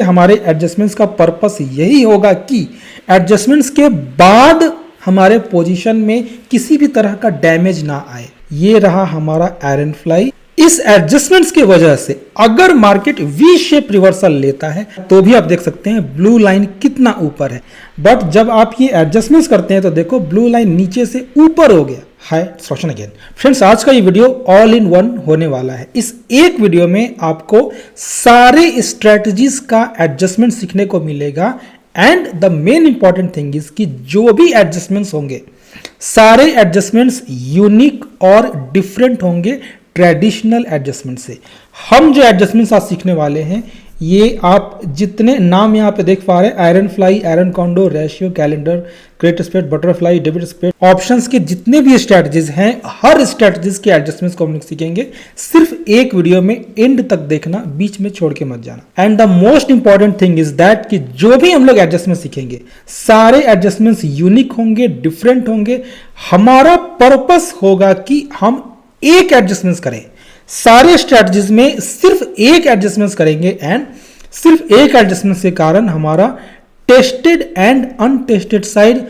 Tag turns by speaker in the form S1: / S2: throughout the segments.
S1: हमारे एडजस्टमेंट्स का पर्पस यही होगा कि एडजस्टमेंट्स के बाद हमारे पोजीशन में किसी भी तरह का डैमेज ना आए। ये रहा हमारा आयरन फ्लाई। इस एडजस्टमेंट्स की वजह से अगर मार्केट वी शेप रिवर्सल लेता है तो भी आप देख सकते हैं ब्लू लाइन कितना ऊपर है, बट जब आप ये एडजस्टमेंट्स करते हैं तो देखो ब्लू लाइन नीचे से ऊपर हो गया। हाय इंस्ट्रक्शन अगेन फ्रेंड्स, आज का ये वीडियो ऑल इन वन होने वाला है। इस एक वीडियो में आपको सारे स्ट्रेटजीज का एडजस्टमेंट सीखने को मिलेगा and the main important thing is कि जो भी एडजस्टमेंट्स होंगे सारे एडजस्टमेंट्स यूनिक और डिफरेंट होंगे ट्रेडिशनल एडजस्टमेंट से। हम जो एडजस्टमेंट्स आज सीखने वाले हैं ये आप जितने नाम यहाँ पे देख पा रहे हैं, iron fly, iron condor, ratio, calendar, crate spread, butterfly, debit spread, options के जितने भी स्ट्रेटजीज हैं हर स्ट्रेटजीज के एडजस्टमेंट्स को हम लोग सीखेंगे। सिर्फ एक वीडियो में एंड तक देखना, बीच में छोड़ के मत जाना। And the most important thing is that कि जो भी हम लोग एडजस्टमेंट सीखेंगे सारे एडजस्टमेंट्स यूनिक होंगे, डिफरेंट होंगे। हमारा पर्पस होगा कि हम एक एडजस्टमेंट्स करें, सारे स्ट्रेटजीज में सिर्फ एक एडजस्टमेंट्स करेंगे एंड सिर्फ एक एडजस्टमेंट के कारण हमारा टेस्टेड एंड अनटेस्टेड साइड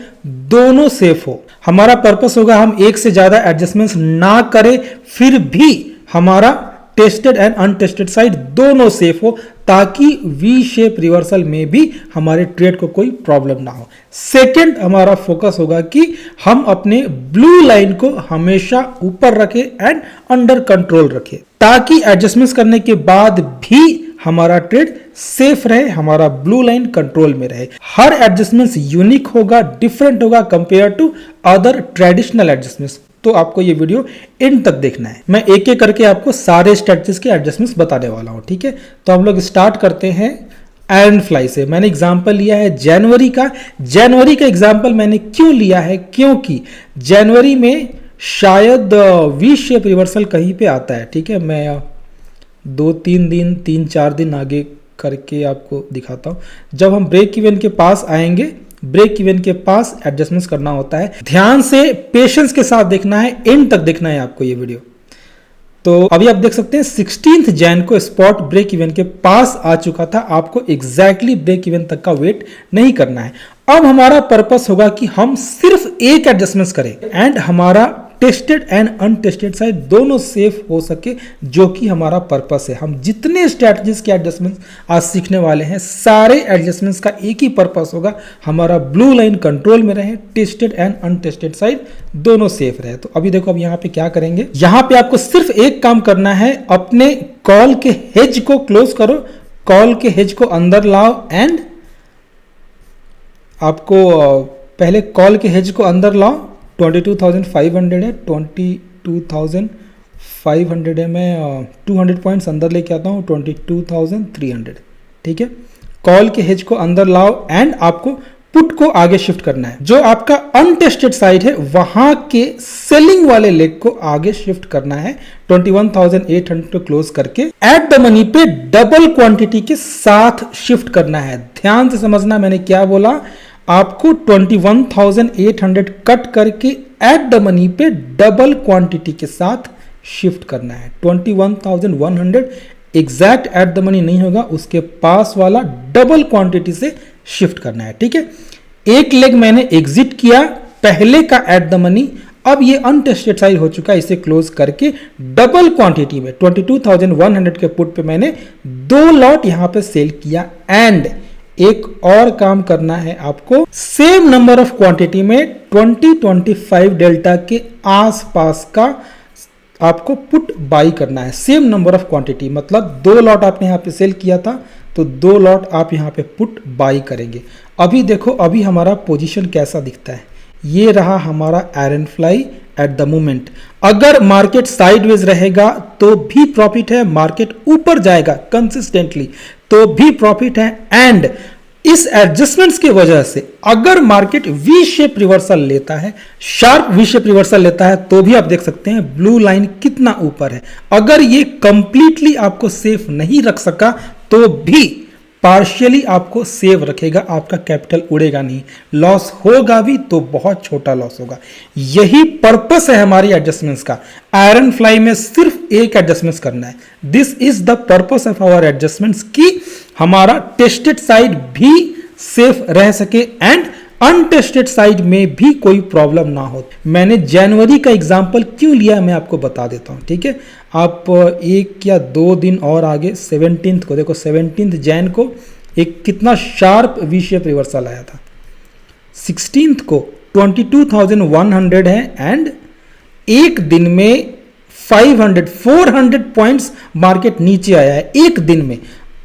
S1: दोनों सेफ हो। हमारा पर्पस होगा हम एक से ज्यादा एडजस्टमेंट्स ना करें, फिर भी हमारा टेस्टेड एंड अनटेस्टेड साइड दोनों सेफ हो, ताकि वी शेप रिवर्सल में भी हमारे ट्रेड को कोई प्रॉब्लम ना हो। सेकंड, हमारा फोकस होगा कि हम अपने ब्लू लाइन को हमेशा ऊपर रखें एंड अंडर कंट्रोल रखें, ताकि एडजस्टमेंट्स करने के बाद भी हमारा ट्रेड सेफ रहे, हमारा ब्लू लाइन कंट्रोल में रहे। हर एडजस्टमेंट्स यूनिक होगा, डिफरेंट होगा compare to other traditional adjustments. तो आपको ये वीडियो एंड तक देखना है। मैं एक एक करके आपको सारे स्ट्रेटजीज के एडजस्टमेंट्स बताने वाला हूं, ठीक है। तो हम लोग स्टार्ट करते हैं आयरन फ्लाई से। मैंने एग्जांपल लिया है जनवरी का। जनवरी का एग्जांपल मैंने क्यों लिया है, क्योंकि जनवरी में शायद वी शेप रिवर्सल कहीं पे आता है, ठीक है। मैं 3-4 दिन आगे करके आपको दिखाता हूं। जब हम ब्रेक इवन के पास आएंगे, ब्रेक इवन के पास एडजस्टमेंट्स करना होता है। ध्यान से पेशेंस के साथ देखना है, एंड तक देखना है आपको ये वीडियो। तो अभी आप देख सकते हैं 16 जैन को स्पॉट ब्रेक इवन के पास आ चुका था। आपको एग्जैक्टली ब्रेक इवन तक का वेट नहीं करना है। अब हमारा पर्पस होगा कि हम सिर्फ एक एडजस्टमेंट्स करें एंड हमारा टेस्टेड एंड अनटेस्टेड साइड दोनों सेफ हो सके, जो कि हमारा पर्पस है। हम जितने स्ट्रैटेजीज के एडजस्टमेंट्स आज सीखने वाले हैं सारे एडजस्टमेंट्स का एक ही पर्पस होगा, हमारा ब्लू लाइन कंट्रोल में रहे, टेस्टेड एंड अनटेस्टेड साइड दोनों सेफ रहे। तो अभी देखो अब यहाँ पे क्या करेंगे। यहाँ पे आपको सिर्फ एक काम करना है, अपने कॉल के हेज को क्लोज करो, कॉल के हेज को अंदर लाओ एंड आपको पहले कॉल के हेज को अंदर लाओ। 22,500 है, 22,500 है। मैं 200 पॉइंट्स अंदर लेके आता हूँ, 22,300, ठीक है। कॉल के हेज को अंदर लाओ एंड आपको पुट को आगे शिफ्ट करना है। जो आपका अनटेस्टेड साइड है वहां के सेलिंग वाले लेग को आगे शिफ्ट करना है। 21,800 को क्लोज करके एट द मनी पे डबल क्वांटिटी के साथ शिफ्ट करना है। ध्यान से समझना मैंने क्या बोला। आपको 21,800 कट करके एट द मनी पे डबल क्वांटिटी के साथ शिफ्ट करना है। 21,100 एग्जैक्ट एट द मनी नहीं होगा, उसके पास वाला डबल क्वांटिटी से शिफ्ट करना है, ठीक है। एक लेग मैंने एग्जिट किया पहले का एट द मनी, अब ये अनटेस्टेड साइड हो चुका है, इसे क्लोज करके डबल क्वांटिटी में 22,100 के पुट पे मैंने 2 लॉट यहां पे सेल किया। एंड एक और काम करना है आपको, सेम नंबर ऑफ क्वांटिटी में 20-25 डेल्टा के आसपास का आपको पुट बाई करना है। सेम नंबर ऑफ क्वांटिटी मतलब 2 लॉट आपने यहाँ पे सेल किया था तो 2 लॉट आप यहाँ पे पुट बाई करेंगे। अभी देखो अभी हमारा पोजीशन कैसा दिखता है। ये रहा हमारा iron fly at the moment. अगर मार्केट साइडवेज रहेगा तो भी प्रॉफिट है, मार्केट ऊपर जाएगा कंसिस्टेंटली तो भी प्रॉफिट है। एंड इस एडजस्टमेंट्स की वजह से अगर मार्केट वी शेप रिवर्सल लेता है, शार्प वी शेप रिवर्सल लेता है, तो भी आप देख सकते हैं ब्लू लाइन कितना ऊपर है। अगर ये कंप्लीटली आपको सेफ नहीं रख सका तो भी पार्शियली आपको सेव रखेगा, आपका कैपिटल उड़ेगा नहीं, लॉस होगा भी तो बहुत छोटा लॉस होगा। यही पर्पस है हमारी एडजस्टमेंट्स का। आयरन फ्लाई में सिर्फ एक एडजस्टमेंट्स करना है। This is the purpose of our adjustments कि हमारा टेस्टेड साइड भी सेफ रह सके एंड अनटेस्टेड साइड में भी कोई प्रॉब्लम ना हो। मैंने जनवरी का एग्जांपल क्यों लिया मैं आपको बता देता हूं, ठीक है। आप 1 या 2 दिन और आगे 17 को देखो, 17 जैन को एक कितना शार्प वी शेप रिवर्सल आया था। 16 को 22,100 है एंड एक दिन में 400 पॉइंट्स मार्केट नीचे आया है एक दिन में।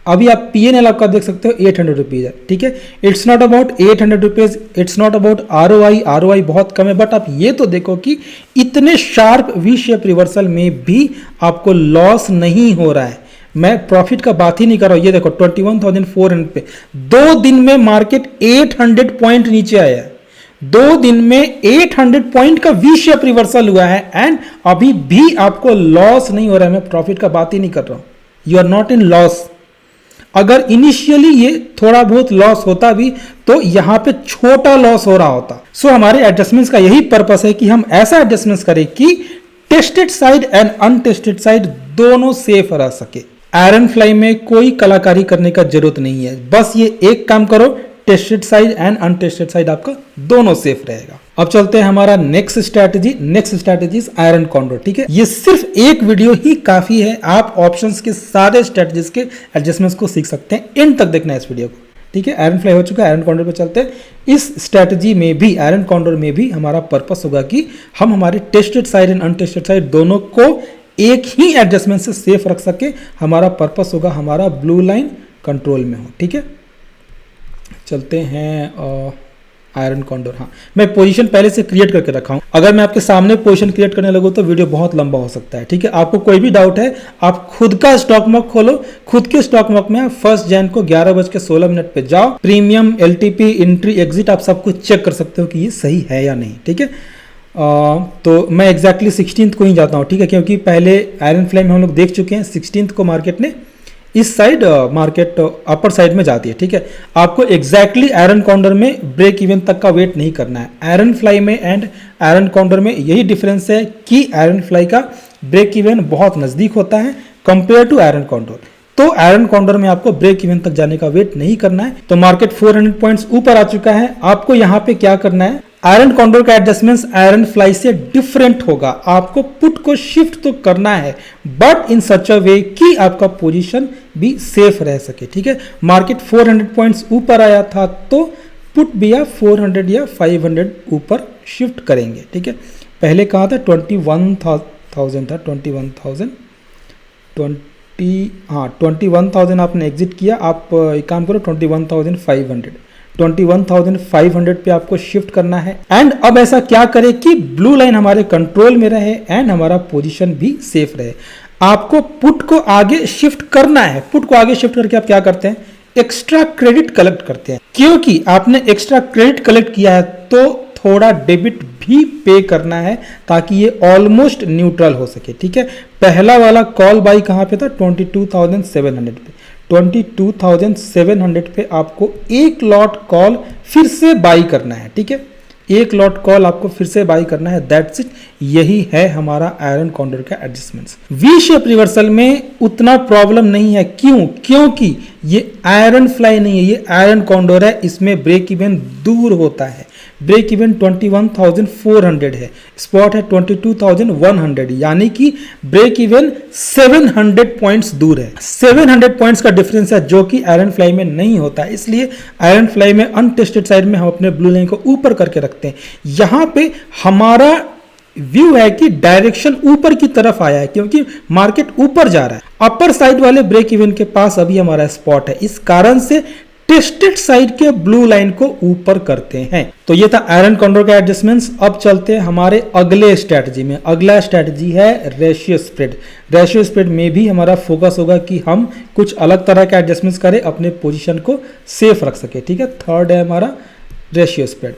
S1: अभी आप PNL आपका देख सकते हो 800 रुपीज है, ठीक है। It's not about 800 rupees, it's not about ROI बहुत कम है, बट आप ये तो देखो कि इतने शार्प वी शेप रिवर्सल में भी आपको लॉस नहीं हो रहा है। मैं प्रॉफिट का बात ही नहीं कर रहा हूं। ये देखो 21,400 पे 2 दिन में मार्केट 800 पॉइंट नीचे आया है। 2 दिन में 800 पॉइंट का वी शेप रिवर्सल हुआ है एंड अभी भी आपको लॉस नहीं हो रहा है। मैं प्रॉफिट का बात ही नहीं कर रहा हूं। You are not in loss. अगर इनिशियली ये थोड़ा बहुत लॉस होता भी तो यहां पे छोटा लॉस हो रहा होता। सो हमारे एडजस्टमेंट्स का यही पर्पस है कि हम ऐसा एडजस्टमेंट्स करें कि tested side and untested side दोनों सेफ रह सके। आयरन फ्लाई में कोई कलाकारी करने का जरूरत नहीं है, बस ये एक काम करो, tested side and untested side आपका दोनों सेफ रहेगा। अब चलते हैं हमारा नेक्स्ट स्ट्रैटेजी आयरन कॉन्डोर, ठीक है। ये सिर्फ एक वीडियो ही काफी है, आप ऑप्शंस के सारे स्ट्रैटेजीज के एडजस्टमेंट्स को सीख सकते हैं। एंड तक देखना है इस वीडियो को, ठीक है। आयरन फ्लाई हो चुका है, आयरन कॉन्डोर पे चलते हैं। इस स्ट्रैटेजी में भी, आयरन कॉन्डोर में भी हमारा पर्पस होगा कि हम हमारे tested side and untested side दोनों को एक ही एडजस्टमेंट से सेफ रख सके। हमारा पर्पस होगा हमारा ब्लू लाइन कंट्रोल में हो, ठीक है। चलते हैं आयरन कॉन्डोर। हाँ, मैं पोजीशन पहले से क्रिएट करके रखा हूं। अगर मैं आपके सामने पोजीशन क्रिएट करने लगूं तो वीडियो बहुत लंबा हो सकता है, ठीक है। आपको कोई भी डाउट है, आप खुद का स्टॉक मॉक खोलो, खुद के स्टॉक मॉक में आप 1 जैन को 11:16 पे जाओ, प्रीमियम, LTP, एंट्री, एग्जिट आप सब कुछ चेक कर सकते हो कि ये सही है या नहीं, ठीक है। तो मैं एग्जैक्टली 16 को ही जाता हूँ, ठीक है, क्योंकि पहले आयरन फ्लाई में हम लोग देख चुके हैं 16 को मार्केट ने इस साइड मार्केट अपर साइड में जाती है, ठीक है। आपको एग्जैक्टली आयरन कॉन्डोर में ब्रेक इवन तक का वेट नहीं करना है। आयरन फ्लाई में एंड आयरन कॉन्डोर में यही डिफरेंस है कि आयरन फ्लाई का ब्रेक इवन बहुत नजदीक होता है कंपेयर टू आयरन कॉन्डोर। तो आयरन कॉन्डोर में आपको ब्रेक इवन तक जाने का वेट नहीं करना है। तो मार्केट 400 पॉइंट्स ऊपर आ चुका है। आपको यहाँ पे क्या करना है, आयरन कॉन्डोर का एडजस्टमेंट्स आयरन फ्लाई से डिफरेंट होगा। आपको पुट को शिफ्ट तो करना है बट इन सच अ वे कि आपका पोजीशन भी सेफ रह सके, ठीक है। मार्केट 400 पॉइंट्स ऊपर आया था तो पुट भी आप 400 या 500 ऊपर शिफ्ट करेंगे, ठीक है। पहले कहा था 21,000 था, 21,000 आपने एग्जिट किया। आप एक काम करो 21,500 पे आपको शिफ्ट करना है। एंड अब ऐसा क्या करें कि ब्लू लाइन हमारे कंट्रोल में रहे एंड हमारा पोजीशन भी सेफ रहे। आपको पुट को आगे शिफ्ट करना है। पुट को आगे शिफ्ट करके आप क्या करते हैं, एक्स्ट्रा क्रेडिट कलेक्ट करते हैं। क्योंकि आपने एक्स्ट्रा क्रेडिट कलेक्ट किया है तो थोड़ा डेबिट भी पे करना है ताकि ये ऑलमोस्ट न्यूट्रल हो सके, ठीक है। पहला वाला कॉल बाई कहां पे था, 22,700 पे। 22,700 पे आपको एक लॉट कॉल फिर से बाई करना है, ठीक है। एक लॉट कॉल आपको फिर से बाई करना है, दैट्स इट। यही है हमारा आयरन कॉन्डोर का एडजस्टमेंट्स। वी शेप रिवर्सल में उतना प्रॉब्लम नहीं है, क्यों, क्योंकि ये आयरन फ्लाई नहीं है, ये आयरन कॉन्डोर है। इसमें ब्रेक इवन दूर होता है। ब्रेक इवन 21,400 है, स्पॉट है 22,100, यानी कि ब्रेक इवन 700 पॉइंट्स दूर है। 700 पॉइंट्स का डिफरेंस है जो कि आयरन फ्लाई में नहीं होता है। इसलिए आयरन फ्लाई में अनटेस्टेड साइड में हम अपने ब्लू लाइन को ऊपर करके रखते हैं। यहां पे हमारा व्यू है कि डायरेक्शन ऊपर की तरफ आया है क्योंकि मार्केट ऊपर जा रहा है। अपर साइड वाले ब्रेक इवन के पास अभी हमारा स्पॉट है, इस कारण से टेस्टेड साइड के ब्लू लाइन को ऊपर करते हैं। तो ये था आयरन कॉन्डोर का एडजस्टमेंट्स। अब चलते हैं हमारे अगले स्ट्रैटेजी में। अगला स्ट्रैटेजी है रेशियो स्प्रेड। रेशियो स्प्रेड में भी हमारा फोकस होगा कि हम कुछ अलग तरह के एडजस्टमेंट्स करें, अपने पोजीशन को सेफ रख सके, ठीक है। थर्ड है हमारा रेशियो स्प्रेड।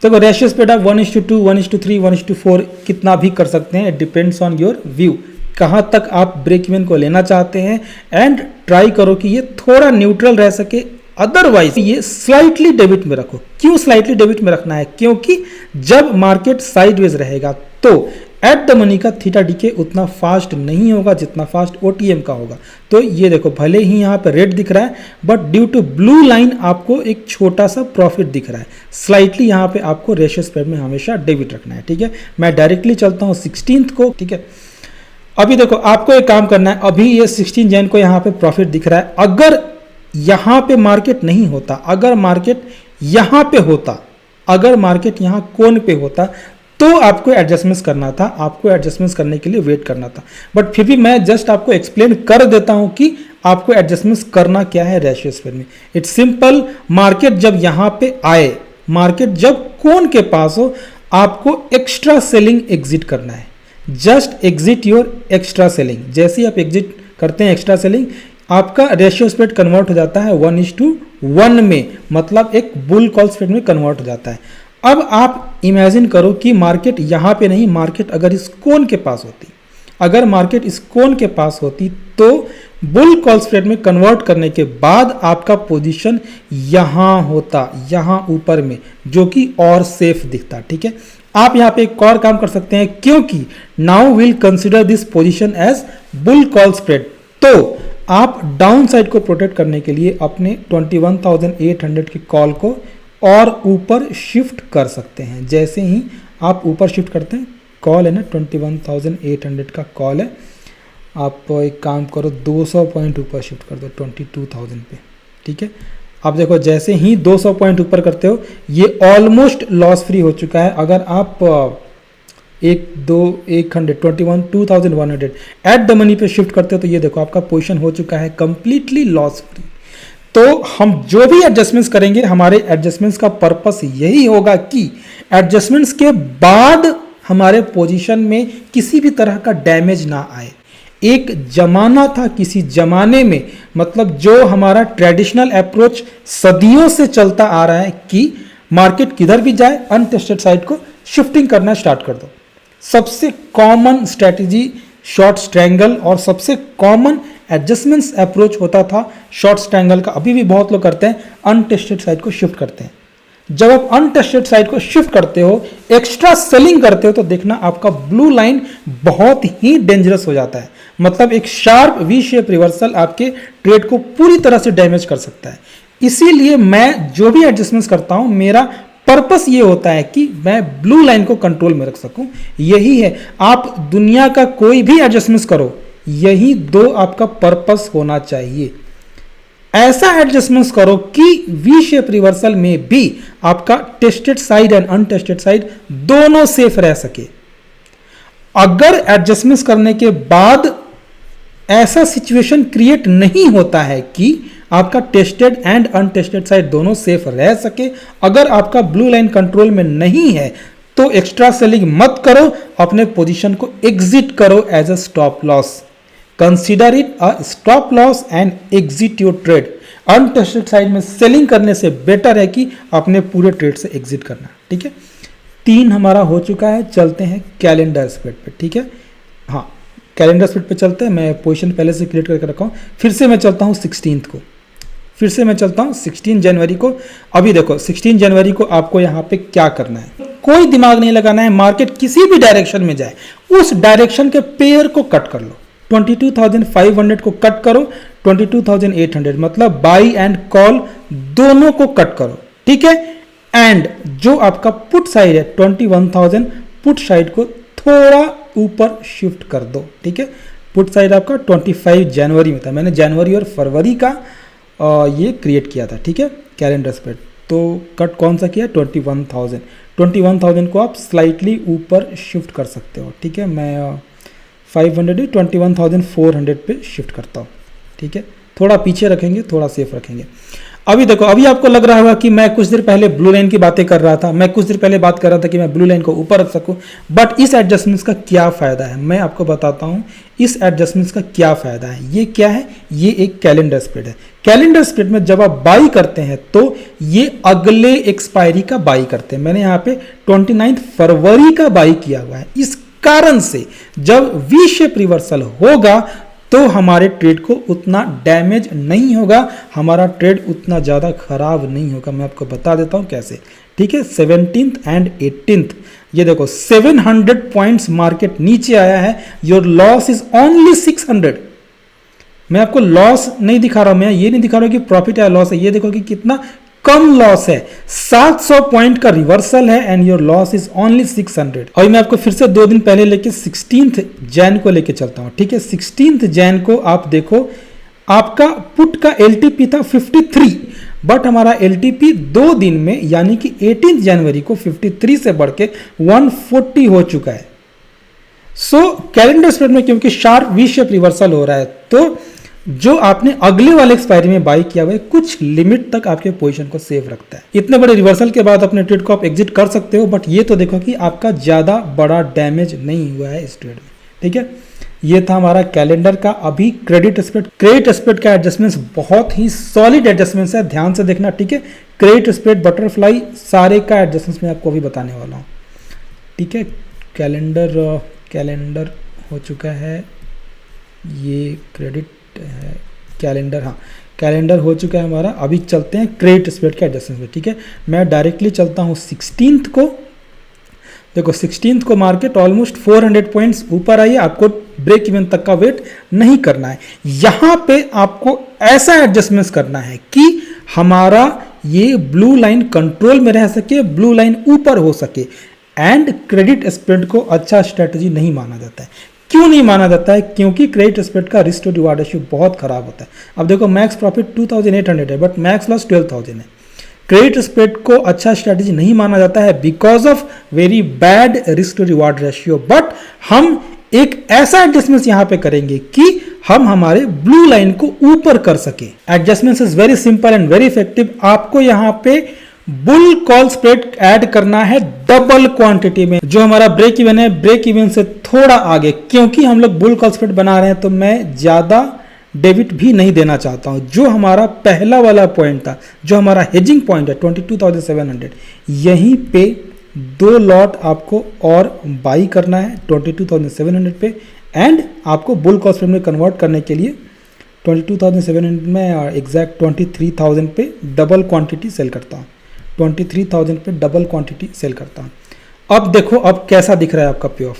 S1: तो रेशियो स्प्रेड आप 1:2, 1:3, 1:4 कितना भी कर सकते हैं, it depends on your view. कहाँ तक आप ब्रेक इवन को लेना चाहते हैं एंड ट्राई करो कि ये थोड़ा न्यूट्रल रह सके, अदरवाइज ये स्लाइटली डेबिट में रखो। क्यों स्लाइटली डेबिट में रखना है? क्योंकि जब मार्केट साइडवेज रहेगा तो एट द मनी का थीटा डीके उतना फास्ट नहीं होगा जितना फास्ट ओटीएम का होगा। तो ये देखो, भले ही यहाँ पे रेड दिख रहा है but due to blue line आपको एक छोटा सा प्रॉफिट दिख रहा है। स्लाइटली यहाँ पे आपको रेशियो स्प्रेड में हमेशा डेबिट रखना है, ठीक है। मैं डायरेक्टली चलता हूँ 16th को, ठीक है। अभी देखो, आपको एक काम करना है, अभी ये 16 जैन को यहाँ पे प्रॉफिट दिख रहा है। अगर यहाँ पे मार्केट नहीं होता, अगर मार्केट यहाँ पे होता, अगर मार्केट यहाँ कोन पे होता तो आपको एडजस्टमेंट्स करना था, आपको एडजस्टमेंट्स करने के लिए वेट करना था। बट फिर भी मैं जस्ट आपको एक्सप्लेन कर देता हूं कि आपको एडजस्टमेंट्स करना क्या है रेशियो स्प्रेड में। इट्स सिंपल, मार्केट जब यहां पे आए, मार्केट जब कोन के पास हो, आपको एक्स्ट्रा सेलिंग एग्जिट करना है। Just exit your extra selling. जैसे ही आप एग्जिट करते हैं एक्स्ट्रा सेलिंग, आपका रेशियो स्प्रेड कन्वर्ट हो जाता है 1:1 में, मतलब एक बुल कॉल स्प्रेड में कन्वर्ट हो जाता है। अब आप इमेजिन करो कि मार्केट यहाँ पे नहीं, मार्केट अगर इस कोन के पास होती, अगर मार्केट इस कोन के पास होती तो बुल कॉल स्प्रेड में कन्वर्ट करने के बाद आपका पोजीशन यहाँ होता, यहाँ ऊपर में, जो कि और सेफ दिखता, ठीक है। आप यहाँ पे एक और काम कर सकते हैं, क्योंकि now will consider this position as bull call spread, तो आप डाउन साइड को प्रोटेक्ट करने के लिए अपने 21,800 की कॉल को और ऊपर शिफ्ट कर सकते हैं। जैसे ही आप ऊपर शिफ्ट करते हैं, कॉल है ना 21,800 का कॉल है, आप एक काम करो 200 पॉइंट ऊपर शिफ्ट कर दो 22,000 पे, ठीक है। आप देखो, जैसे ही 200 पॉइंट ऊपर करते हो, ये ऑलमोस्ट लॉस फ्री हो चुका है। अगर आप 21,100 एट द मनी पे शिफ्ट करते हो तो ये देखो आपका पोजीशन हो चुका है कंप्लीटली लॉस फ्री। तो हम जो भी एडजस्टमेंट्स करेंगे, हमारे एडजस्टमेंट्स का पर्पस यही होगा कि एडजस्टमेंट्स के बाद हमारे पोजीशन में किसी भी तरह का डैमेज ना आए। एक जमाना था, किसी जमाने में, मतलब जो हमारा ट्रेडिशनल अप्रोच सदियों से चलता आ रहा है कि मार्केट किधर भी जाए अनटेस्टेड साइड को शिफ्टिंग करना स्टार्ट कर दो। सबसे कॉमन स्ट्रेटजी शॉर्ट स्ट्रैंगल और सबसे कॉमन एडजस्टमेंट्स अप्रोच होता था शॉर्ट स्ट्रैंगल का। अभी भी बहुत लोग करते हैं, अनटेस्टेड साइड को शिफ्ट करते हैं। जब आप अनटेस्टेड साइड को शिफ्ट करते हो, एक्स्ट्रा सेलिंग करते हो, तो देखना आपका ब्लू लाइन बहुत ही डेंजरस हो जाता है। मतलब एक शार्प वी शेप रिवर्सल आपके ट्रेड को पूरी तरह से डैमेज कर सकता है। इसीलिए मैं जो भी एडजस्टमेंट्स करता हूं, मेरा पर्पस ये होता है कि मैं ब्लू लाइन को कंट्रोल में रख सकूं। यही है, आप दुनिया का कोई भी एडजस्टमेंट्स करो, यही दो आपका पर्पस होना चाहिए। ऐसा एडजस्टमेंट्स करो कि वी शेप रिवर्सल में भी आपका tested side and untested side दोनों सेफ रह सके। अगर एडजस्टमेंट्स करने के बाद ऐसा सिचुएशन क्रिएट नहीं होता है कि आपका टेस्टेड एंड अनटेस्टेड साइड दोनों सेफ रह सके, अगर आपका ब्लू लाइन कंट्रोल में नहीं है, तो एक्स्ट्रा सेलिंग मत करो, अपने पोजीशन को एग्जिट करो as a stop loss. Consider it a stop loss and exit your trade. Untested side में सेलिंग करने से बेटर है कि अपने पूरे ट्रेड से एग्जिट करना, ठीक है। 3 हमारा हो चुका है, चलते हैं कैलेंडर स्प्रेड पे, ठीक है। हाँ, कैलेंडर स्प्रेड पे चलते हैं। मैं पोजीशन पहले से क्रिएट करके रखा हूँ। फिर से मैं चलता हूँ 16th को, फिर से मैं चलता हूँ 16 जनवरी को। अभी देखो 16 जनवरी को आपको यहाँ पे क्या करना है, कोई दिमाग नहीं लगाना है। मार्केट किसी भी डायरेक्शन में जाए, उस डायरेक्शन के पेयर को कट कर लो। 22,500 को कट करो, 22,800, मतलब बाई एंड कॉल दोनों को कट करो, ठीक है। एंड जो आपका पुट साइड है 21,000, पुट साइड को थोड़ा ऊपर शिफ्ट कर दो, ठीक है। पुट साइड आपका 25 जनवरी में था, मैंने जनवरी और फरवरी का ये क्रिएट किया था, ठीक है, कैलेंडर स्प्रेड। तो कट कौन सा किया? 21,000। 21,000 को आप स्लाइटली ऊपर शिफ्ट कर सकते हो, ठीक है। मैं 500 21,400 पे शिफ्ट करता हूँ, ठीक है। थोड़ा पीछे रखेंगे, थोड़ा सेफ रखेंगे। अभी देखो, अभी आपको लग रहा होगा कि मैं कुछ देर पहले ब्लू लाइन की बातें कर रहा था, मैं कुछ देर पहले बात कर रहा था कि मैं ब्लू लाइन को ऊपर रख सकूं, बट इस एडजस्टमेंट्स का क्या फ़ायदा है मैं आपको बताता हूं। इस एडजस्टमेंट्स का क्या फ़ायदा है, ये क्या है, ये एक कैलेंडर स्प्रेड है। कैलेंडर स्प्रेड में जब आप बाई करते हैं तो ये अगले एक्सपायरी का बाई करते हैं। मैंने यहाँ पे 29 फरवरी का बाई किया हुआ है। इस कारण से जब वी शेप रिवर्सल होगा तो हमारे ट्रेड को उतना डैमेज नहीं होगा, हमारा ट्रेड उतना ज़्यादा खराब नहीं होगा। मैं आपको बता देता हूँ कैसे, ठीक है। 17th एंड 18th, ये देखो 700 पॉइंट्स मार्केट नीचे आया है, योर लॉस इज ओनली 600। मैं आपको लॉस नहीं दिखा रहा हूं, मैं ये नहीं दिखा रहा हूं कि प्रॉफिट है लॉस है, ये देखो कि कितना कम लॉस है। 700 पॉइंट का रिवर्सल है and your loss is only 600। और मैं आपको फिर से 2 दिन पहले लेके 16th जैन को लेके चलता हूं, ठीक है। 16th जैन को आप देखो, आपका पुट का एलटीपी था 53, बट हमारा एलटीपी 2 दिन में यानी कि 18 जनवरी को 53 से बढ़ के 140 हो चुका है। सो कैलेंडर स्प्रेड में क्योंकि शार्प वी शेप रिवर्सल हो रहा है, तो जो आपने अगले वाले एक्सपायरी में बाई किया हुआ है कुछ लिमिट तक आपके पोजीशन को सेव रखता है। इतने बड़े रिवर्सल के बाद अपने ट्रेड को आप एग्जिट कर सकते हो, बट ये तो देखो कि आपका ज्यादा बड़ा डैमेज नहीं हुआ है इस ट्रेड में, ठीक है। ये था हमारा कैलेंडर का। अभी क्रेडिट स्प्रेड का एडजस्टमेंट्स बहुत ही सॉलिड एडजस्टमेंट्स है, ध्यान से देखना, ठीक है। क्रेडिट स्प्रेड, बटरफ्लाई, सारे का एडजस्टमेंट्स मैं आपको अभी बताने वाला हूँ, ठीक है। कैलेंडर हो चुका है, ये क्रेडिट है कैलेंडर, हाँ कैलेंडर हो चुका है हमारा। अभी चलते हैं क्रेडिट स्प्रेड के एडजस्टमेंट में, ठीक है। मैं डायरेक्टली चलता हूँ 16th को। देखो 16th को मार्केट ऑलमोस्ट 400 पॉइंट्स ऊपर आई है, आपको ब्रेक इवन तक का वेट नहीं करना है। यहां पे आपको ऐसा एडजस्टमेंट्स करना है कि हमारा ये ब्लू लाइन कंट्रोल में रह सके, ब्लू लाइन ऊपर हो सके। एंड क्रेडिट स्प्रेड को अच्छा स्ट्रेटजी नहीं माना जाता है। क्यों नहीं माना जाता है? क्योंकि क्रेडिट स्प्रेड का रिस्क टू रिवार्ड रेशियो बहुत खराब होता है। अब देखो मैक्स प्रॉफिट 2800 है, बट मैक्स लॉस 12000 है। क्रेडिट स्प्रेड को अच्छा स्ट्रेटजी नहीं माना जाता है because of very bad risk to reward ratio. But हम एक ऐसा एडजस्टमेंट यहां पे करेंगे कि हम हमारे ब्लू लाइन को ऊपर कर सके। Adjustment is very simple and very effective. आपको यहां पे बुल कॉल स्प्रेड ऐड करना है डबल क्वांटिटी में। जो हमारा ब्रेक इवन है, ब्रेक इवन से थोड़ा आगे, क्योंकि हम लोग बुल कॉल स्प्रेड बना रहे हैं तो मैं ज्यादा डेबिट भी नहीं देना चाहता हूं। जो हमारा पहला वाला पॉइंट था, जो हमारा हेजिंग पॉइंट है 22,700, यहीं पे 2 लॉट आपको और बाई करना है 22,700 पे। एंड आपको बुल कॉल स्प्रेड में कन्वर्ट करने के लिए 22,700 में एग्जैक्ट 23,000 पे डबल क्वांटिटी सेल करता हूँ। 23,000 पे डबल क्वांटिटी सेल करता हूँ। अब देखो अब कैसा दिख रहा है आपका पे ऑफ।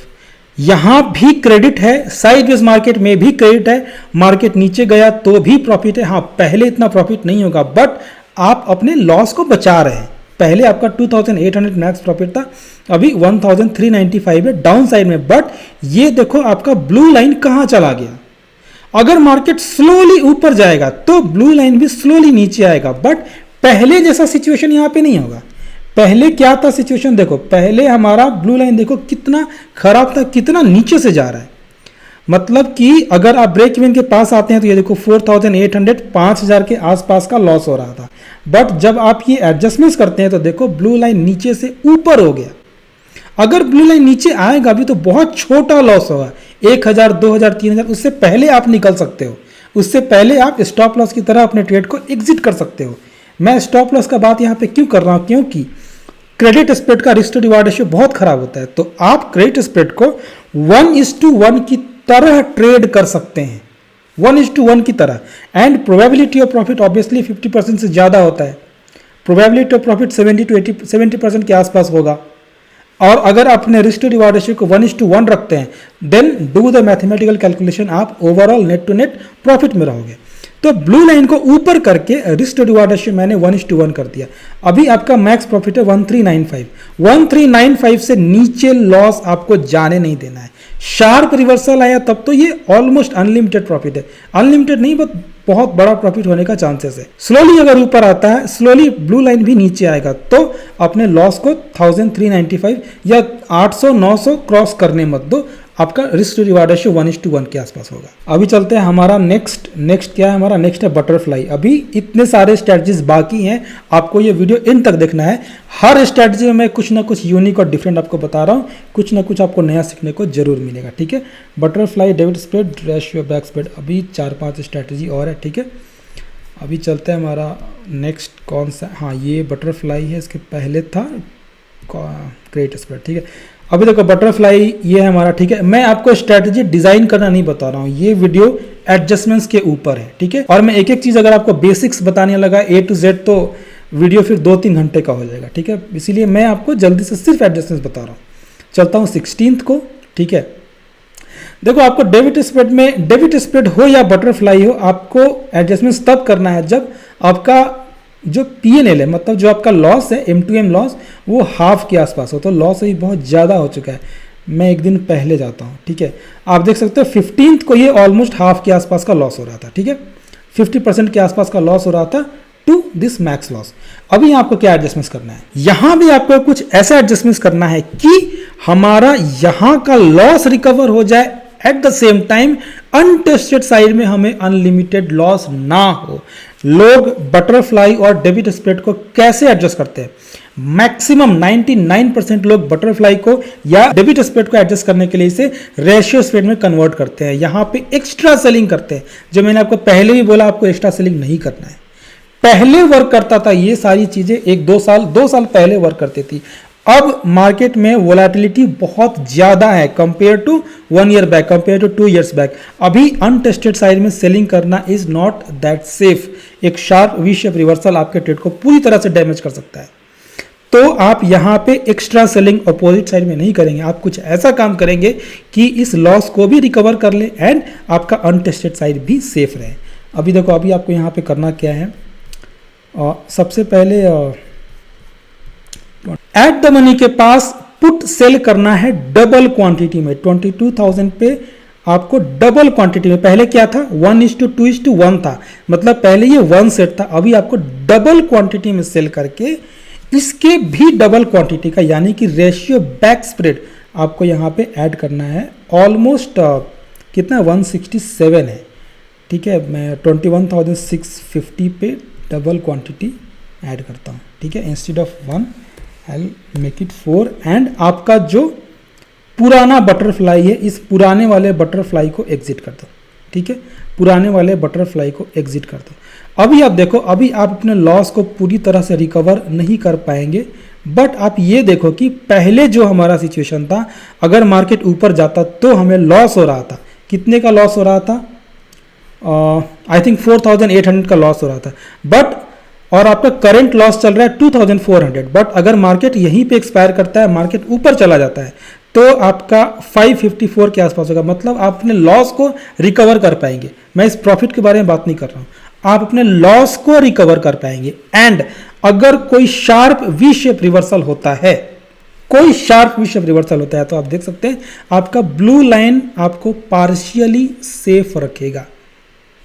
S1: यहां भी क्रेडिट है, साइडवेज मार्केट में भी क्रेडिट है, मार्केट नीचे गया तो भी प्रॉफिट है। हाँ पहले इतना प्रॉफिट नहीं होगा, बट आप अपने लॉस को बचा रहे हैं। पहले आपका 2800 मैक्स प्रॉफिट था, अभी 1395 है डाउन साइड में। बट ये देखो आपका ब्लू लाइन कहां चला गया। अगर मार्केट स्लोली ऊपर जाएगा तो ब्लू लाइन भी स्लोली नीचे आएगा, बट पहले जैसा सिचुएशन यहां पे नहीं होगा। पहले क्या था सिचुएशन, देखो पहले हमारा ब्लू लाइन देखो कितना खराब था, कितना नीचे से जा रहा है। मतलब कि अगर आप ब्रेक इवन के पास आते हैं तो ये देखो 4800 5000 के आसपास का लॉस हो रहा था। बट जब आप ये एडजस्टमेंट्स करते हैं तो देखो ब्लू लाइन नीचे से ऊपर हो गया। अगर ब्लू लाइन नीचे आएगा भी तो बहुत छोटा लॉस होगा, 1000 2000 3000, उससे पहले आप निकल सकते हो। उससे पहले आप स्टॉप लॉस की तरह अपने ट्रेड को एग्जिट कर सकते हो। मैं स्टॉप लॉस का बात यहाँ पे क्यों कर रहा हूँ, क्योंकि क्रेडिट स्प्रेड का रिस्क टू रिवार्ड रेशियो बहुत खराब होता है। तो आप क्रेडिट स्प्रेड को 1:1 की तरह ट्रेड कर सकते हैं, 1:1 की तरह। And probability of profit obviously 50% से ज्यादा होता है। प्रोबेबिलिटी ऑफ प्रॉफिट 70% के आसपास होगा। और अगर आप अपने रिस्क टू रिवार्ड रेशियो को 1:1 रखते हैं, then do the mathematical calculation, आप overall net to net profit में रहोगे। तो ब्लू लाइन को ऊपर करके रिस्क टू रिवार्ड रेशियो मैंने 1:1 कर दिया। अभी आपका मैक्स प्रॉफिट है 1395। 1395 से नीचे लॉस आपको जाने नहीं देना है। शार्प रिवर्सल आया तब तो ये ऑलमोस्ट अनलिमिटेड प्रॉफिट है, अनलिमिटेड नहीं बट बहुत बड़ा प्रॉफिट होने का चांसेस है। स्लोली अगर ऊपर आता है, स्लोली ब्लू लाइन भी नीचे आएगा तो अपने लॉस को 1395 या 800 900 क्रॉस करने मत दो। आपका रिस्क टू रिवार्ड रेशियो 1:1 के आसपास होगा। अभी चलते हैं हमारा नेक्स्ट क्या है, हमारा नेक्स्ट है बटरफ्लाई। अभी इतने सारे स्ट्रेटजीज बाकी हैं, आपको ये वीडियो इन तक देखना है। हर स्ट्रेटजी में मैं कुछ ना कुछ यूनिक और डिफरेंट आपको बता रहा हूँ, कुछ ना कुछ आपको नया सीखने को जरूर मिलेगा, ठीक है। Butterfly, debit spread, ratio, back spread, अभी 4-5 स्ट्रेटजी और है, ठीक है। अभी चलते हैं हमारा नेक्स्ट कौन सा, हाँ ये बटरफ्लाई है, इसके पहले था क्रेडिट स्प्रेड, ठीक है। अभी देखो बटरफ्लाई ये है हमारा, ठीक है। मैं आपको स्ट्रेटजी डिजाइन करना नहीं बता रहा हूँ, ये वीडियो एडजस्टमेंट्स के ऊपर है, ठीक है। और मैं एक एक चीज अगर आपको बेसिक्स बताने लगा A to Z तो वीडियो फिर 2-3 घंटे का हो जाएगा, ठीक है। इसीलिए मैं आपको जल्दी से सिर्फ एडजस्टमेंट्स बता रहा हूँ। चलता हूँ 16th को, ठीक है। देखो आपको डेबिट स्प्रेड में, डेबिट स्प्रेड हो या बटरफ्लाई हो, आपको एडजस्टमेंट्स तब करना है जब आपका जो P&L है, मतलब जो आपका लॉस है, M2M लॉस, वो हाफ के आसपास हो। तो लॉस अभी बहुत ज़्यादा हो चुका है, मैं एक दिन पहले जाता हूँ, ठीक है। आप देख सकते हो 15th को ये ऑलमोस्ट हाफ के आसपास का लॉस हो रहा था, ठीक है। 50% के आसपास का लॉस हो रहा था टू दिस मैक्स लॉस। अभी आपको क्या एडजस्टमेंट्स करना है, यहाँ भी आपको कुछ ऐसा एडजस्टमेंट्स करना है कि हमारा यहाँ का लॉस रिकवर हो जाए, at the same time untested side में हमें अनलिमिटेड लॉस ना हो। लोग बटरफ्लाई और डेबिट स्प्रेड को कैसे एडजस्ट करते हैं? मैक्सिमम 99% लोग बटरफ्लाई को या डेबिट स्प्रेड को एडजस्ट करने के लिए इसे रेशियो स्प्रेड में कन्वर्ट करते हैं। यहाँ पे एक्स्ट्रा सेलिंग करते हैं, जो मैंने आपको पहले भी बोला, आपको एक्स्ट्रा सेलिंग नहीं करना है। पहले वर्क करता था ये सारी चीजें, 2 साल पहले वर्क करती थी। अब मार्केट में वोलेटिलिटी बहुत ज्यादा है compare to 1 year back, compare to 2 years back. अभी अनटेस्टेड साइड में सेलिंग करना इज नॉट दैट सेफ। एक शार्प वी शेप रिवर्सल आपके ट्रेड को पूरी तरह से डैमेज कर सकता है। तो आप यहाँ पे एक्स्ट्रा सेलिंग अपोजिट साइड में नहीं करेंगे, आप कुछ ऐसा काम करेंगे कि इस लॉस को भी रिकवर कर ले एंड आपका अनटेस्टेड साइड भी सेफ रहे। अभी देखो, अभी आपको यहाँ पे करना क्या है, सबसे पहले एट द मनी के पास पुट सेल करना है डबल क्वांटिटी में। 22,000 पे आपको डबल क्वांटिटी में, पहले क्या था 1:2:1 था, मतलब पहले ये 1 सेट था, अभी आपको डबल क्वांटिटी में सेल करके इसके भी डबल क्वांटिटी का, यानी कि रेशियो बैक स्प्रेड आपको यहाँ पे ऐड करना है। ऑलमोस्ट कितना 167 है, ठीक है। मैं 21,650 पे डबल क्वांटिटी ऐड करता हूँ, ठीक है। Instead of 1 I make it 4 and आपका जो पुराना बटरफ्लाई है, इस पुराने वाले बटरफ्लाई को एग्जिट कर दो, ठीक है। पुराने वाले बटरफ्लाई को एग्जिट कर दो। अभी आप देखो, अभी आप अपने लॉस को पूरी तरह से रिकवर नहीं कर पाएंगे, बट आप ये देखो कि पहले जो हमारा सिचुएशन था, अगर मार्केट ऊपर जाता तो हमें लॉस हो रहा था। कितने का लॉस हो रहा था? आई थिंक 4,800 का लॉस हो रहा था, बट और आपका करंट लॉस चल रहा है 2,400। बट अगर मार्केट यहीं पे एक्सपायर करता है, मार्केट ऊपर चला जाता है, तो आपका 554 के आसपास होगा, मतलब आप अपने लॉस को रिकवर कर पाएंगे। मैं इस प्रॉफिट के बारे में बात नहीं कर रहा हूं, आप अपने लॉस को रिकवर कर पाएंगे। एंड अगर कोई शार्प वी शेप रिवर्सल होता है, कोई शार्प वी शेप रिवर्सल होता है, तो आप देख सकते हैं आपका ब्लू लाइन आपको पार्शियली सेफ रखेगा।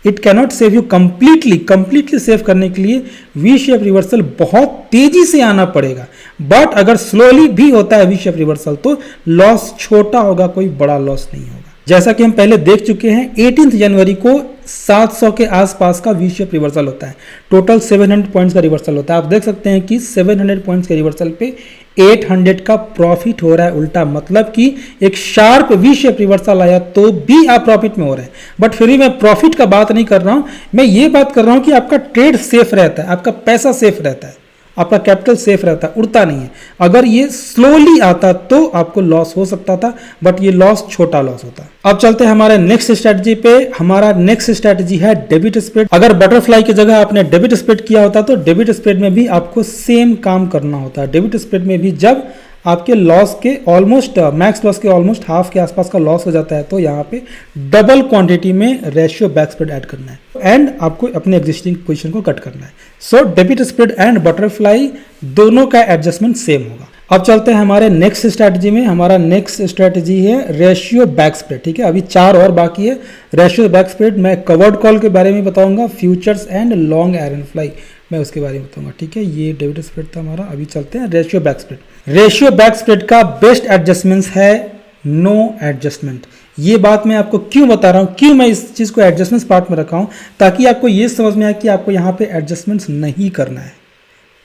S1: It cannot save you completely save करने के लिए वी शेप रिवर्सल बहुत तेजी से आना पड़ेगा। बट अगर स्लोली भी होता है वी शेप रिवर्सल तो लॉस छोटा होगा, कोई बड़ा लॉस नहीं होगा। जैसा कि हम पहले देख चुके हैं, 18 जनवरी को 700 के आसपास का वी शेप रिवर्सल होता है, टोटल 700 पॉइंट्स का रिवर्सल होता है। आप देख सकते हैं कि 700 पॉइंट्स के रिवर्सल पे 800 का प्रॉफिट हो रहा है उल्टा, मतलब कि एक शार्प वी शेप रिवर्सल आया तो भी आप प्रॉफिट में हो रहे हैं। बट फिर भी मैं प्रॉफिट का बात नहीं कर रहा हूं, मैं ये बात कर रहा हूं कि आपका ट्रेड सेफ रहता है, आपका पैसा सेफ रहता है, आपका कैपिटल सेफ रहता है, उड़ता नहीं है। अगर ये स्लोली आता तो आपको लॉस हो सकता था, बट ये लॉस छोटा लॉस होता है। अब चलते हैं हमारे नेक्स्ट स्ट्रेटजी पे। हमारा नेक्स्ट स्ट्रेटजी है डेबिट स्प्रेड। अगर बटरफ्लाई की जगह आपने डेबिट स्प्रेड किया होता तो डेबिट स्प्रेड में भी आपको सेम काम करना होता है। डेबिट स्प्रेड में भी जब आपके लॉस के ऑलमोस्ट मैक्स लॉस के ऑलमोस्ट हाफ के आसपास का लॉस हो जाता है, तो यहाँ पे डबल क्वांटिटी में रेशियो बैक स्प्रेड ऐड करना है एंड आपको अपने एग्जिस्टिंग पोजीशन को कट करना है। So debit spread and butterfly दोनों का एडजस्टमेंट सेम होगा। अब चलते हैं हमारे नेक्स्ट स्ट्रैटेजी में। हमारा नेक्स्ट स्ट्रैटेजी है रेशियो बैक स्प्रेड, ठीक है। अभी 4 और बाकी है। रेशियो बैक स्प्रेड मैं कवर्ड कॉल के बारे में बताऊंगा, futures and long iron fly मैं उसके बारे में बताऊंगा, ठीक है। ये डेबिट स्प्रेड था हमारा। अभी चलते हैं ratio back spread. Ratio back spread का बेस्ट एडजस्टमेंट है नो एडजस्टमेंट। ये बात मैं आपको क्यों बता रहा हूं, क्यों मैं इस चीज को एडजस्टमेंट पार्ट में रखा हूं, ताकि आपको ये समझ में आए कि आपको यहाँ पे एडजस्टमेंट्स नहीं करना है।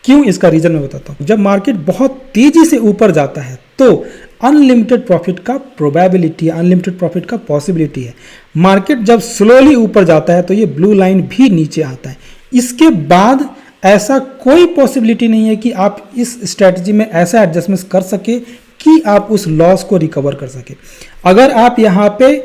S1: क्यों, इसका रीजन मैं बताता हूं। जब मार्केट बहुत तेजी से ऊपर जाता है तो अनलिमिटेड प्रॉफिट का प्रोबेबिलिटी, अनलिमिटेड प्रॉफिट का पॉसिबिलिटी है। मार्केट जब स्लोली ऊपर जाता है तो ये ब्लू लाइन भी नीचे आता है। इसके बाद ऐसा कोई पॉसिबिलिटी नहीं है कि आप इस स्ट्रेटजी में ऐसा एडजस्टमेंट कर सके कि आप उस लॉस को रिकवर कर सके। अगर आप यहाँ पे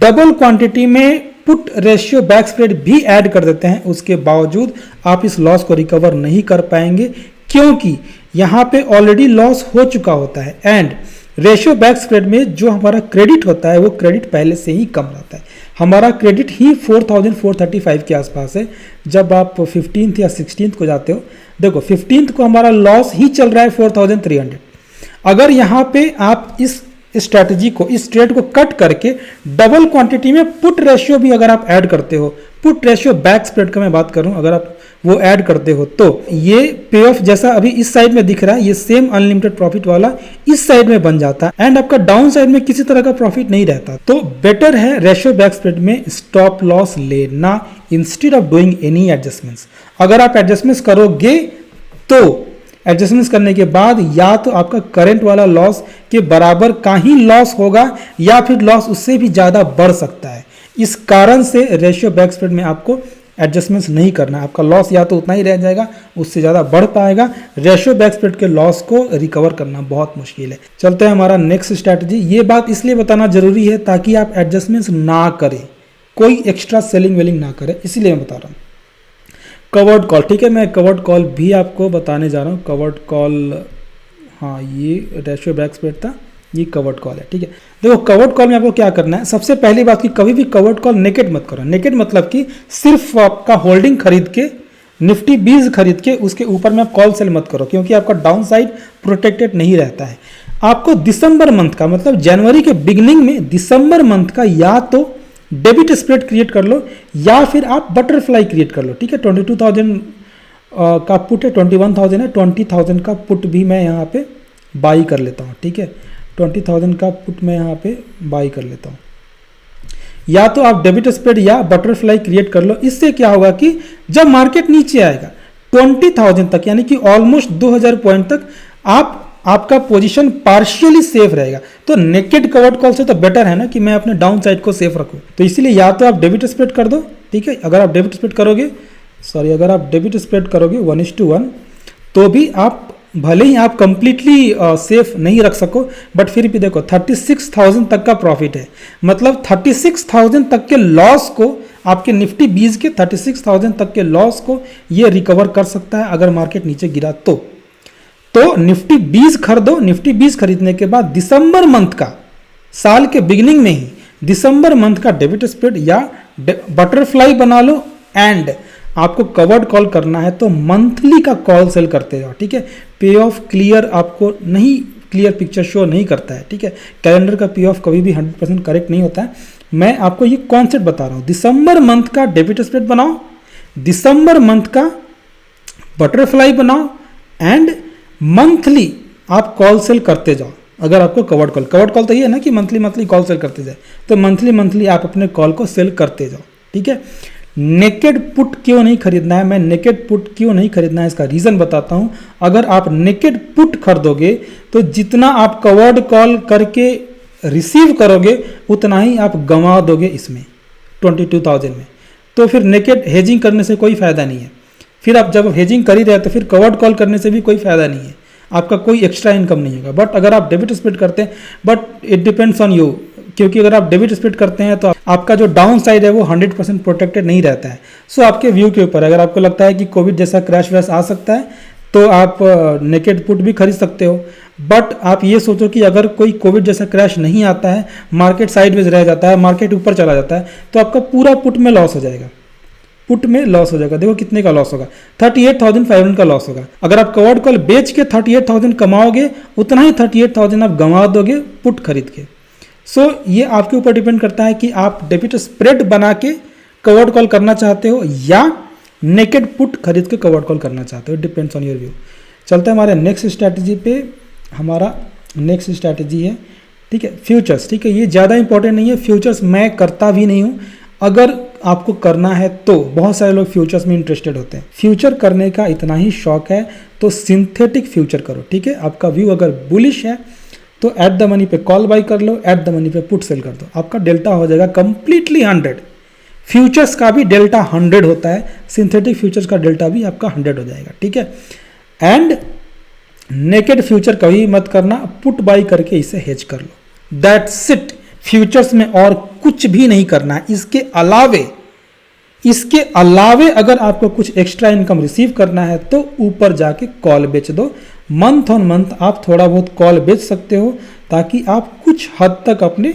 S1: डबल क्वांटिटी में पुट रेशियो बैक स्प्रेड भी ऐड कर देते हैं, उसके बावजूद आप इस लॉस को रिकवर नहीं कर पाएंगे, क्योंकि यहाँ पे ऑलरेडी लॉस हो चुका होता है। एंड रेशियो बैक स्प्रेड में जो हमारा क्रेडिट होता है वो क्रेडिट पहले से ही कम रहता है। हमारा क्रेडिट ही 4435 के आसपास है। जब आप 15th या 16th को जाते हो, देखो 15th को हमारा लॉस ही चल रहा है 4300। अगर यहाँ पे आप इस स्ट्रैटेजी को, इस ट्रेड को कट करके डबल क्वांटिटी में पुट रेशियो भी अगर आप ऐड करते हो, पुट रेशियो बैक स्प्रेड का मैं बात करूं, अगर आप वो ऐड करते हो तो ये पे ऑफ जैसा अभी इस साइड में दिख रहा है, ये सेम अनलिमिटेड प्रॉफिट वाला इस साइड में बन जाता है एंड आपका डाउन साइड में किसी तरह का प्रॉफिट नहीं रहता। तो बेटर है रेशियो बैक स्प्रेड में स्टॉप लॉस लेना instead of doing any adjustments. अगर आप एडजस्टमेंट्स करोगे तो एडजस्टमेंट्स करने के बाद या तो आपका करंट वाला लॉस के बराबर का ही लॉस होगा या फिर लॉस उससे भी ज़्यादा बढ़ सकता है। इस कारण से रेशियो बैक स्प्रेड में आपको एडजस्टमेंट्स नहीं करना है। आपका लॉस या तो उतना ही रह जाएगा, उससे ज़्यादा बढ़ पाएगा। रेशियो बैक स्प्रेड के लॉस को रिकवर करना बहुत मुश्किल है। चलते हैं हमारा नेक्स्ट स्ट्रैटेजी। ये बात इसलिए बताना जरूरी है ताकि आप एडजस्टमेंट्स ना करें, कोई एक्स्ट्रा सेलिंग वेलिंग ना करें, इसीलिए मैं बता रहा हूँ। कवर्ड कॉल, ठीक है, मैं कवर्ड कॉल भी आपको बताने जा रहा हूँ। कवर्ड कॉल, हाँ ये रेशियो बैक स्प्रेड था, ये कवर्ड कॉल है, ठीक है। देखो कवर्ड कॉल में आपको क्या करना है, सबसे पहली बात कि कभी भी कवर्ड कॉल नेकेड मत करो। नेकेड मतलब कि सिर्फ आपका होल्डिंग खरीद के, निफ्टी 20 खरीद के उसके ऊपर में आप कॉल सेल मत करो, क्योंकि आपका डाउन साइड प्रोटेक्टेड नहीं रहता है। आपको दिसंबर मंथ का, मतलब जनवरी के बिगिनिंग में दिसंबर मंथ का या तो डेबिट स्प्रेड क्रिएट कर लो या फिर आप बटरफ्लाई क्रिएट कर लो, ठीक है। 22,000 का पुट है, 21,000 है, 20,000 का पुट भी मैं यहाँ पे बाई कर लेता हूँ, ठीक है। 20,000 का पुट मैं यहाँ पे बाई कर लेता हूँ। या तो आप डेबिट स्प्रेड या बटरफ्लाई क्रिएट कर लो। इससे क्या होगा कि जब मार्केट नीचे आएगा 20,000 तक, यानी कि ऑलमोस्ट 2000 पॉइंट तक आपका पोजीशन पार्शियली सेफ रहेगा। तो नेकेड कवर्ड कॉल से तो बेटर है ना कि मैं अपने डाउन साइड को सेफ रखूं। तो इसीलिए या तो आप डेबिट स्प्रेड कर दो, ठीक है। अगर आप डेबिट स्प्रेड करोगे 1:1, तो भी आप भले ही आप कंप्लीटली सेफ नहीं रख सको, बट फिर भी देखो 36,000 तक का प्रॉफिट है। मतलब 36,000 तक के लॉस को, आपके निफ्टी 20 के 36,000 तक के लॉस को ये रिकवर कर सकता है अगर मार्केट नीचे गिरा तो निफ्टी 20 खरीदो। निफ्टी 20 खरीदने के बाद दिसंबर मंथ का, साल के बिगिनिंग में ही दिसंबर मंथ का डेबिट स्प्रेड या बटरफ्लाई बना लो। एंड आपको कवर्ड कॉल करना है तो मंथली का कॉल सेल करते जाओ, ठीक है। पे ऑफ क्लियर आपको नहीं, क्लियर पिक्चर शो नहीं करता है, ठीक है। कैलेंडर का पे ऑफ कभी भी 100% करेक्ट नहीं होता है। मैं आपको ये कॉन्सेप्ट बता रहा हूँ। दिसंबर मंथ का डेबिट स्प्रेड बनाओ, दिसंबर मंथ का बटरफ्लाई बनाओ एंड मंथली आप कॉल सेल करते जाओ। अगर आपको कवर्ड कॉल तो ये है ना कि मंथली कॉल सेल करते जाए, तो मंथली आप अपने कॉल को सेल करते जाओ, ठीक है। नेकेड पुट क्यों नहीं खरीदना है, मैं नेकेड पुट क्यों नहीं खरीदना है इसका रीजन बताता हूं। अगर आप नेकेड पुट खरीदोगे तो जितना आप कवर्ड कॉल करके रिसीव करोगे उतना ही आप गंवा दोगे इसमें 22,000 में। तो फिर नेकेड हेजिंग करने से कोई फायदा नहीं है। फिर आप जब हेजिंग कर ही रहे तो फिर कवर्ड कॉल करने से भी कोई फायदा नहीं है, आपका कोई एक्स्ट्रा इनकम नहीं होगा। बट अगर आप डेबिट स्प्लिट करते हैं, but it depends on you, क्योंकि अगर आप डेबिट स्प्लिट करते हैं तो आपका जो डाउन साइड है वो 100% प्रोटेक्टेड नहीं रहता है। सो आपके व्यू के ऊपर, अगर आपको लगता है कि कोविड जैसा क्रैश वैश आ सकता है तो आप नेकेड पुट भी खरीद सकते हो। बट आप ये सोचो कि अगर कोई कोविड जैसा क्रैश नहीं आता है, मार्केट साइडवेज रह जाता है, मार्केट ऊपर चला जाता है, तो आपका पूरा पुट में लॉस हो जाएगा। पुट में लॉस हो जाएगा। देखो कितने का लॉस होगा, 38,500 का लॉस होगा। अगर आप कवर्ड कॉल बेच के 38,000 कमाओगे, उतना ही 38,000 आप गंवा दोगे पुट खरीद के। सो ये आपके ऊपर डिपेंड करता है कि आप डेबिट स्प्रेड बना के कवर्ड कॉल करना चाहते हो या नेकेड पुट खरीद के कवर्ड कॉल करना चाहते हो। Depends on your view. चलते हैं हमारे नेक्स्ट स्ट्रैटेजी पे। हमारा नेक्स्ट स्ट्रैटेजी है, ठीक है, फ्यूचर्स। ठीक है, ये ज़्यादा इंपॉर्टेंट नहीं है, फ्यूचर्स मैं करता भी नहीं हूँ। अगर आपको करना है तो बहुत सारे लोग फ्यूचर्स में इंटरेस्टेड होते हैं। फ्यूचर करने का इतना ही शौक है तो सिंथेटिक फ्यूचर करो, ठीक है। आपका व्यू अगर बुलिश है तो एट द मनी पे कॉल बाई कर लो, एट द मनी पे पुट सेल कर दो। आपका डेल्टा हो जाएगा कंप्लीटली 100। फ्यूचर्स का भी डेल्टा 100 होता है, सिंथेटिक फ्यूचर्स का डेल्टा भी आपका 100 हो जाएगा, ठीक है। एंड नेकेड फ्यूचर कभी मत करना, पुट बाई करके इसे हेज कर लो, दैट्स इट। फ्यूचर्स में और कुछ भी नहीं करना है। इसके अलावे अगर आपको कुछ एक्स्ट्रा इनकम रिसीव करना है तो ऊपर जाके कॉल बेच दो। मंथ ऑन मंथ आप थोड़ा बहुत कॉल बेच सकते हो ताकि आप कुछ हद तक अपने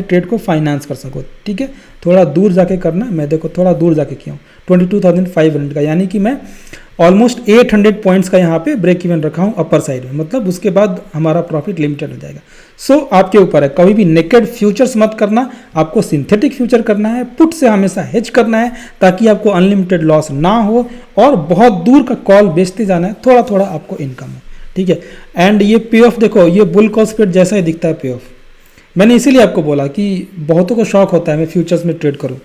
S1: ट्रेड को फाइनेंस कर सको, ठीक है। थोड़ा दूर जाके करना, मैं देखो थोड़ा दूर जाके किया हूँ 22,500 का, यानी कि मैं ऑलमोस्ट 800 पॉइंट्स का यहाँ पे ब्रेक इवन रखा हूँ अपर साइड में, मतलब उसके बाद हमारा प्रॉफिट लिमिटेड हो जाएगा। सो आपके ऊपर है, कभी भी नेकेड फ्यूचर्स मत करना, आपको सिंथेटिक फ्यूचर करना है, पुट से हमेशा हेज करना है ताकि आपको अनलिमिटेड लॉस ना हो, और बहुत दूर का कॉल बेचते जाना है, थोड़ा थोड़ा आपको इनकम हो, ठीक है। एंड ये पे ऑफ देखो, ये बुल कॉल स्प्रेड जैसा ही दिखता है पे ऑफ। मैंने इसीलिए आपको बोला कि बहुतों को शौक होता है मैं फ्यूचर्स में ट्रेड करूँ,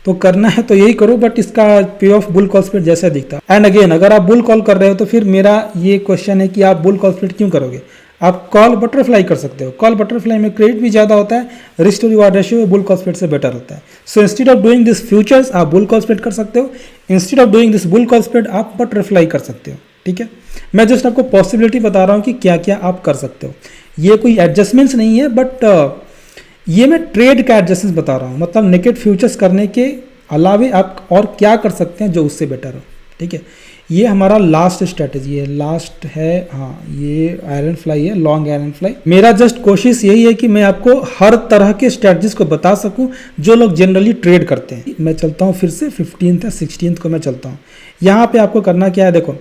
S1: तो करना है तो यही करो, बट इसका पे ऑफ बुल कॉल स्प्रेड जैसा दिखता है। एंड अगेन अगर आप बुल कॉल कर रहे हो तो फिर मेरा ये क्वेश्चन है कि आप बुल कॉल स्प्रेड क्यों करोगे। आप कॉल बटरफ्लाई कर सकते हो, कॉल बटरफ्लाई में क्रेडिट भी ज़्यादा होता है, risk to reward ratio bull call spread से बेटर होता है। So instead of doing this futures आप बुल कॉल स्प्रेड कर सकते हो, instead of doing this bull call spread आप बटरफ्लाई कर सकते हो, ठीक है। मैं जस्ट आपको पॉसिबिलिटी बता रहा हूँ कि क्या क्या आप कर सकते हो। ये कोई एडजस्टमेंट्स नहीं है, बट ये मैं ट्रेड का एडजस्टमेंट बता रहा हूँ, मतलब नेकेड फ्यूचर्स करने के अलावे आप और क्या कर सकते हैं जो उससे बेटर हो, ठीक है। ये हमारा लास्ट स्ट्रेटेजी है, लास्ट है, हाँ ये आयरन फ्लाई है, लॉन्ग आयरन फ्लाई। मेरा जस्ट कोशिश यही है कि मैं आपको हर तरह के स्ट्रेटजीज को बता सकूं जो लोग जनरली ट्रेड करते हैं। मैं चलता हूँ फिर से 15th या 16th को मैं चलता हूँ। यहाँ पे आपको करना क्या है, देखो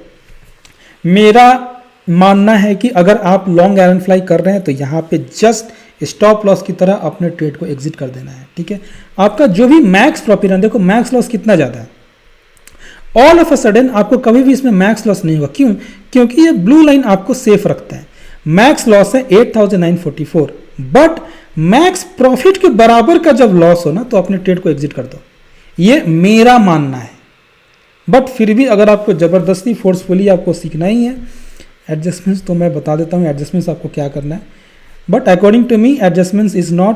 S1: मेरा मानना है कि अगर आप लॉन्ग आयरन फ्लाई कर रहे हैं तो यहाँ पे जस्ट स्टॉप लॉस की तरह अपने ट्रेड को एग्जिट कर देना है, ठीक है। आपका जो भी मैक्स प्रॉफिट है, देखो मैक्स लॉस कितना ज़्यादा है, ऑल ऑफ अ सडन आपको कभी भी इसमें मैक्स लॉस नहीं होगा। क्यों? क्योंकि ये ब्लू लाइन आपको सेफ रखता है। मैक्स लॉस है 8,944, बट मैक्स प्रॉफिट के बराबर का जब लॉस हो ना तो अपने ट्रेड को एग्जिट कर दो, ये मेरा मानना है। बट फिर भी अगर आपको ज़बरदस्ती फोर्सफुली आपको सीखना ही है एडजस्टमेंट्स, तो मैं बता देता हूँ एडजस्टमेंट्स आपको क्या करना है। But according to me adjustments is not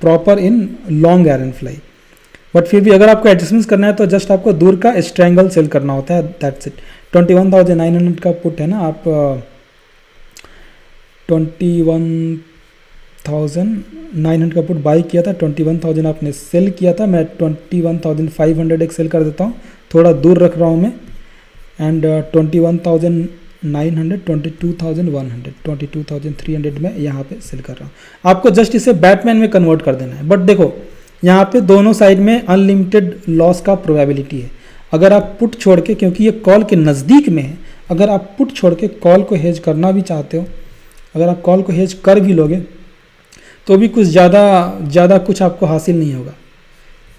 S1: proper in long iron fly. But फिर भी अगर आपको एडजस्टमेंट्स करना है तो जस्ट आपको दूर का स्ट्रैंगल सेल करना होता है, दैट्स इट। 21,900 का पुट है ना, आप 21,900 का पुट बाई किया था, 21,000 आपने सेल किया था। मैं 21,500 एक सेल कर देता हूँ, थोड़ा दूर रख रहा हूँ मैं। एंड 21,900, 22,100, 22,300 में यहाँ पे सेल कर रहा हूँ। आपको जस्ट इसे बैटमैन में कन्वर्ट कर देना है। बट देखो यहाँ पे दोनों साइड में अनलिमिटेड लॉस का प्रोबेबिलिटी है। अगर आप पुट छोड़ के, क्योंकि ये कॉल के नज़दीक में है, अगर आप पुट छोड़ के कॉल को हेज करना भी चाहते हो, अगर आप कॉल को हेज कर भी लोगे तो भी कुछ ज़्यादा कुछ आपको हासिल नहीं होगा।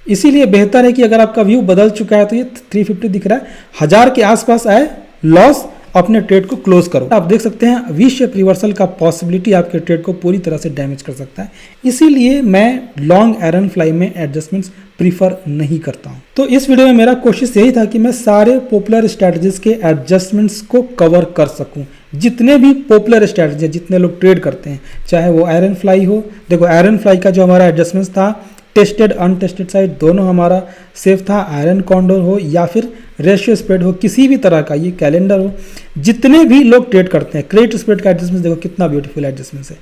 S1: इसीलिए बेहतर है कि अगर आपका व्यू बदल चुका है तो ये 350 दिख रहा है, 1000 के आसपास आए लॉस, अपने ट्रेड को क्लोज करो। आप देख सकते हैं वी शेप रिवर्सल का पॉसिबिलिटी आपके ट्रेड को पूरी तरह से डैमेज कर सकता है। इसीलिए मैं लॉन्ग आयरन फ्लाई में एडजस्टमेंट्स प्रीफर नहीं करता हूं। तो इस वीडियो में मेरा कोशिश यही था कि मैं सारे पॉपुलर स्ट्रैटेजीज के एडजस्टमेंट्स को कवर कर सकूं। जितने भी पॉपुलर स्ट्रैटेजी, जितने लोग ट्रेड करते हैं, चाहे वो आयरन फ्लाई हो, देखो आयरन फ्लाई का जो हमारा एडजस्टमेंट्स था, टेस्टेड अनटेस्टेड साइड दोनों हमारा सेफ था। आयरन कॉन्डोर हो या फिर रेशियो स्प्रेड हो, किसी भी तरह का, ये कैलेंडर हो, जितने भी लोग ट्रेड करते हैं, क्रेडिट स्प्रेड का एडजस्टमेंट देखो कितना ब्यूटीफुल एडजस्टमेंट है।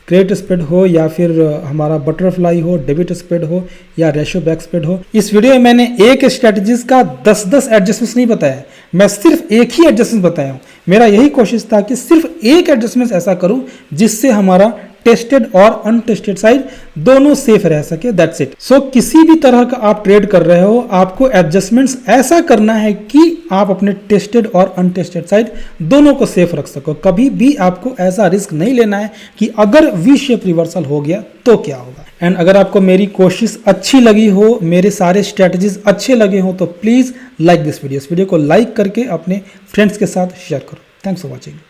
S1: क्रेडिट स्प्रेड हो या फिर हमारा बटरफ्लाई हो, डेबिट स्प्रेड हो या रेशियो बैक स्प्रेड हो। इस वीडियो में मैंने एक स्ट्रैटेजीज का 10-10 एडजस्टमेंट्स नहीं बताया, मैं सिर्फ एक ही एडजस्टमेंट बताया हूँ। मेरा यही कोशिश था कि सिर्फ एक एडजस्टमेंट ऐसा करूँ जिससे हमारा टेस्टेड और अनटेस्टेड साइड दोनों सेफ रह सके, दैट्स इट। सो किसी भी तरह का आप ट्रेड कर रहे हो, आपको एडजस्टमेंट्स ऐसा करना है कि आप अपने टेस्टेड और अनटेस्टेड साइड दोनों को सेफ रख सको। कभी भी आपको ऐसा रिस्क नहीं लेना है कि अगर वी शेप रिवर्सल हो गया तो क्या होगा। एंड अगर आपको मेरी कोशिश अच्छी लगी हो, मेरे सारे स्ट्रेटजीज अच्छे लगे हो, तो प्लीज लाइक दिस वीडियो। इस वीडियो को लाइक करके अपने फ्रेंड्स के साथ शेयर करो। Thanks for watching.